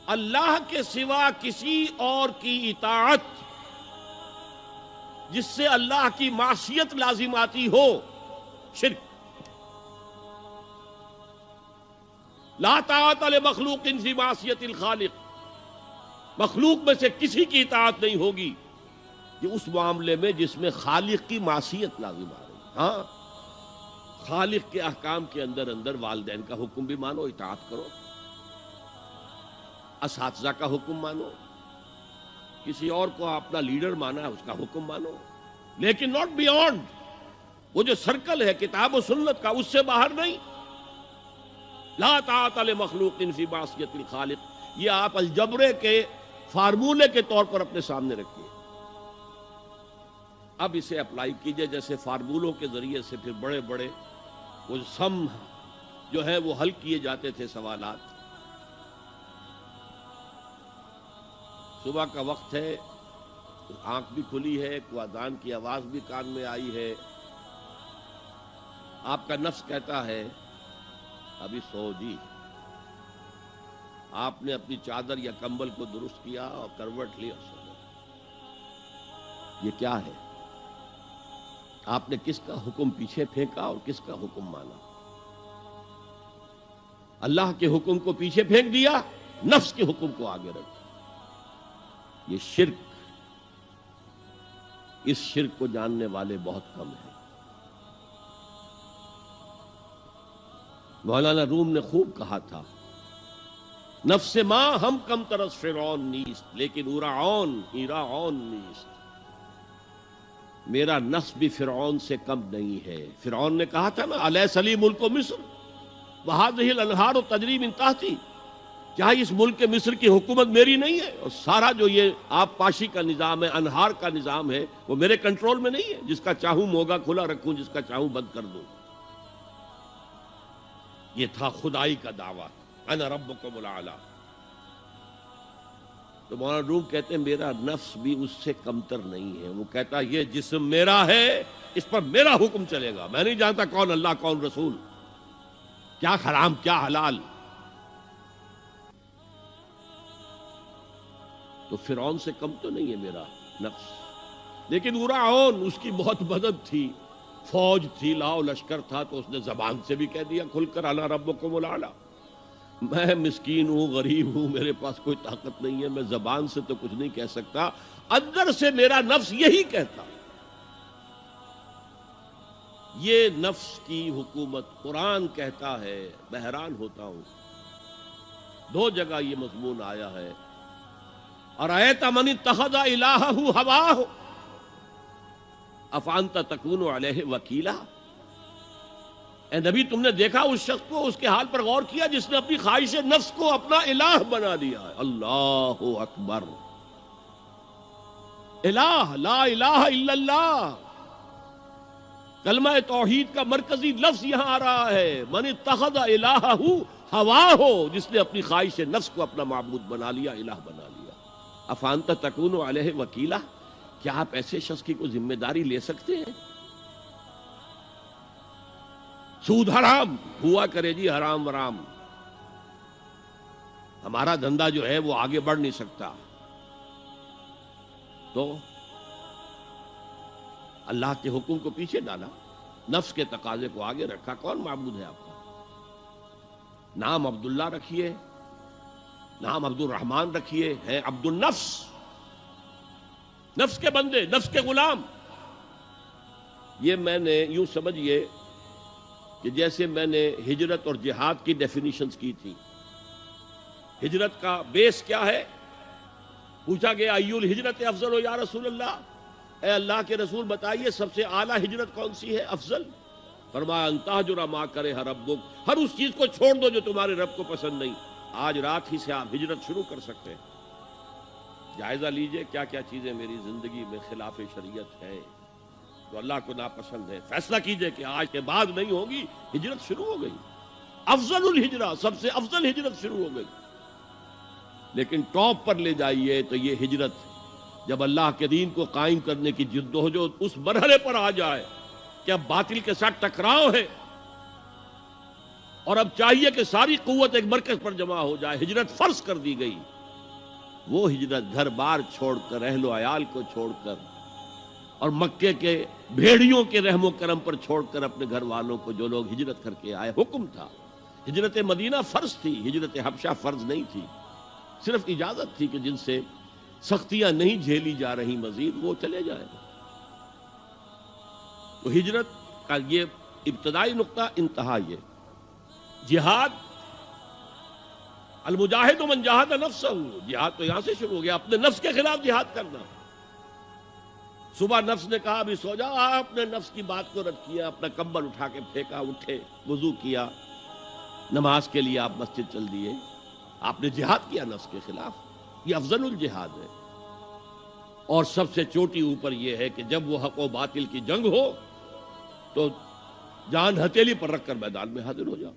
اللہ کے سوا کسی اور کی اطاعت جس سے اللہ کی معصیت لازم آتی ہو، شرک۔ لا طاعت لمخلوق فی معصیت الخالق، مخلوق میں سے کسی کی اطاعت نہیں ہوگی کہ اس معاملے میں جس میں خالق کی معصیت لازم آ رہی۔ ہاں، خالق کے احکام کے اندر اندر والدین کا حکم بھی مانو، اطاعت کرو، اساتذہ کا حکم مانو، کسی اور کو اپنا لیڈر مانا ہے اس کا حکم مانو، لیکن ناٹ بیونڈ وہ جو سرکل ہے کتاب و سنت کا، اس سے باہر نہیں۔ لا طاعت لمخلوق فی معصیت الخالق، یہ آپ الجبرے کے فارمولے کے طور پر اپنے سامنے رکھیے۔ اب اسے اپلائی کیجئے، جیسے فارمولوں کے ذریعے سے پھر بڑے بڑے وہ سم جو ہے وہ حل کیے جاتے تھے سوالات۔ صبح کا وقت ہے، آنکھ بھی کھلی ہے، کوئی اذان کی آواز بھی کان میں آئی ہے، آپ کا نفس کہتا ہے ابھی سو جی۔ آپ نے اپنی چادر یا کمبل کو درست کیا اور کروٹ لی اور سو گئے۔ یہ کیا ہے؟ آپ نے کس کا حکم پیچھے پھینکا اور کس کا حکم مانا؟ اللہ کے حکم کو پیچھے پھینک دیا، نفس کے حکم کو آگے رکھ۔ یہ شرک، اس شرک کو جاننے والے بہت کم ہیں۔ مولانا روم نے خوب کہا تھا، نفس ما ہم کم ترس فرعون نیست لیکن ایراعون نیست۔ میرا نفس بھی فرعون سے کم نہیں ہے۔ فرعون نے کہا تھا نا، الیس لی ملک مصر وہذہ الانہار تجری من تحتی، کیا اس ملک مصر کی حکومت میری نہیں ہے؟ اور سارا جو یہ آپ پاشی کا نظام ہے، انہار کا نظام ہے، وہ میرے کنٹرول میں نہیں ہے؟ جس کا چاہوں موگا کھلا رکھوں، جس کا چاہوں بند کر دوں۔ یہ تھا خدائی کا دعویٰ، انا ربکم الاعلی۔ تو مولانا روم کہتے ہیں میرا نفس بھی اس سے کمتر نہیں ہے۔ وہ کہتا یہ جسم میرا ہے، اس پر میرا حکم چلے گا، میں نہیں جانتا کون اللہ کون رسول، کیا حرام کیا حلال۔ تو فرعون سے کم تو نہیں ہے میرا نفس، لیکن ایراعون اس کی بہت مدد تھی، فوج تھی، لاؤ لشکر تھا، تو اس نے زبان سے بھی کہہ دیا کھل کر انا ربکم الاعلی۔ میں مسکین ہوں، غریب ہوں، میرے پاس کوئی طاقت نہیں ہے، میں زبان سے تو کچھ نہیں کہہ سکتا، اندر سے میرا نفس یہی کہتا۔ یہ نفس کی حکومت قرآن کہتا ہے، میں حیران ہوتا ہوں، دو جگہ یہ مضمون آیا ہے، ارأیت من اتخذ الہہ ہواہ افانت تکون علیہ وکیلا۔ اے نبی تم نے دیکھا اس شخص کو، اس کے حال پر غور کیا جس نے اپنی خواہش نفس کو اپنا الہ بنا لیا ہے۔ اللہ اکبر، الہ، لا الہ الا اللہ، کلمہ توحید کا مرکزی لفظ یہاں آ رہا ہے، من اتخذ الہہ ہواہ، جس نے اپنی خواہش نفس کو اپنا معبود بنا لیا، الہ بنا لیا۔ افانت تکون علیہ وکیلا، کیا آپ ایسے شخص کی کوئی ذمہ داری لے سکتے ہیں؟ سود حرام ہوا کرے جی، حرام ورام، ہمارا دھندا جو ہے وہ آگے بڑھ نہیں سکتا۔ تو اللہ کے حکم کو پیچھے ڈالا، نفس کے تقاضے کو آگے رکھا۔ کون معبود ہے آپ کا؟ نام عبداللہ رکھیے، نام عبد الرحمن رکھیے، ہے عبد النفس، نفس کے بندے، نفس کے غلام۔ یہ میں نے یوں سمجھیے کہ جیسے میں نے ہجرت اور جہاد کی ڈیفینیشنز کی تھی۔ ہجرت کا بیس کیا ہے؟ پوچھا گیا ایو الہجرت افضل یا رسول اللہ، اے اللہ کے رسول بتائیے سب سے اعلیٰ ہجرت کون سی ہے، افضل؟ فرمایا ان تہجر ما کرہ ربک، ہر اس چیز کو چھوڑ دو جو تمہارے رب کو پسند نہیں۔ آج رات ہی سے آپ ہجرت شروع کر سکتے ہیں۔ جائزہ لیجئے کیا کیا چیزیں میری زندگی میں خلاف شریعت ہے، تو اللہ کو ناپسند ہے، فیصلہ کیجئے کہ آج کے بعد نہیں ہوگی۔ ہجرت شروع ہو گئی، افضل الہجرہ، سب سے افضل ہجرت شروع ہو گئی۔ لیکن ٹاپ پر لے جائیے تو یہ ہجرت جب اللہ کے دین کو قائم کرنے کی جدوجہد اس مرحلے پر آ جائے کہ اب باطل کے ساتھ ٹکراؤ ہے اور اب چاہیے کہ ساری قوت ایک مرکز پر جمع ہو جائے، ہجرت فرض کر دی گئی، وہ ہجرت گھر بار چھوڑ کر، اہل و عیال کو چھوڑ کر، اور مکے کے بھیڑیوں کے رحم و کرم پر چھوڑ کر اپنے گھر والوں کو جو لوگ ہجرت کر کے آئے، حکم تھا۔ ہجرت مدینہ فرض تھی، ہجرت حبشہ فرض نہیں تھی، صرف اجازت تھی کہ جن سے سختیاں نہیں جھیلی جا رہی مزید وہ چلے جائیں۔ تو ہجرت کا یہ ابتدائی نقطہ، انتہا یہ جہاد، المجاہد من جاہد نفسہ، جہاد تو یہاں سے شروع ہو گیا، اپنے نفس کے خلاف جہاد کرنا۔ صبح نفس نے کہا ابھی سو جاؤ، آپ نے نفس کی بات کو رد کیا، اپنا کمبل اٹھا کے پھینکا، اٹھے، وضو کیا، نماز کے لیے آپ مسجد چل دیے، آپ نے جہاد کیا نفس کے خلاف۔ یہ افضل الجہاد ہے، اور سب سے چوٹی اوپر یہ ہے کہ جب وہ حق و باطل کی جنگ ہو تو جان ہتھیلی پر رکھ کر میدان میں حاضر ہو جاؤ۔